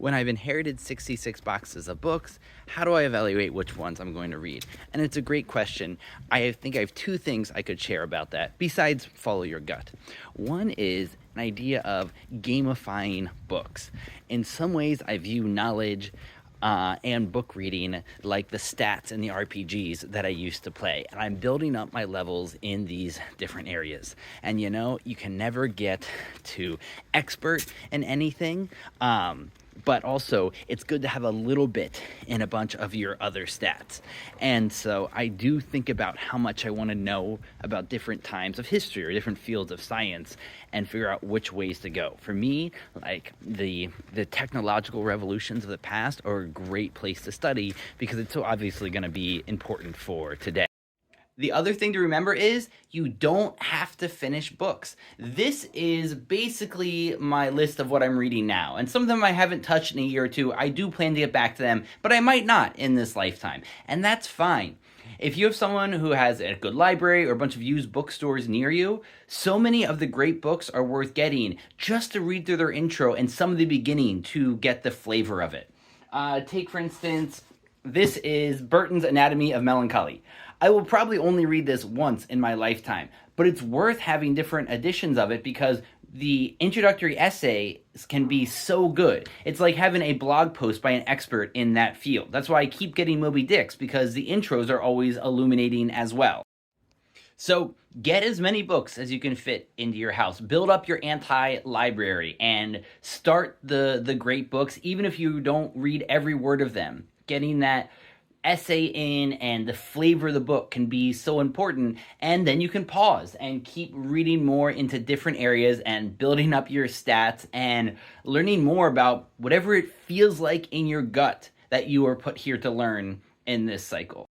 When I've inherited 66 boxes of books, how do I evaluate which ones I'm going to read? And it's a great question. I think I have two things I could share about that besides follow your gut. One is an idea of gamifying books. In some ways, I view knowledge and book reading like the stats in the RPGs that I used to play. And I'm building up my levels in these different areas. And you can never get to expert in anything. But also, it's good to have a little bit in a bunch of your other stats. And so I do think about how much I want to know about different times of history or different fields of science and figure out which ways to go. For me, like the technological revolutions of the past are a great place to study because it's so obviously going to be important for today. The other thing to remember is you don't have to finish books. This is basically my list of what I'm reading now. And some of them I haven't touched in a year or two. I do plan to get back to them, but I might not in this lifetime. And that's fine. If you have someone who has a good library or a bunch of used bookstores near you, so many of the great books are worth getting just to read through their intro and some of the beginning to get the flavor of it. Take, for instance, this is Burton's Anatomy of Melancholy. I will probably only read this once in my lifetime, but it's worth having different editions of it because the introductory essays can be so good. It's like having a blog post by an expert in that field. That's why I keep getting Moby Dicks, because the intros are always illuminating as well. So get as many books as you can fit into your house. Build up your anti-library and start the great books, even if you don't read every word of them. Getting that essay in and the flavor of the book can be so important, and then you can pause and keep reading more into different areas and building up your stats and learning more about whatever it feels like in your gut that you are put here to learn in this cycle.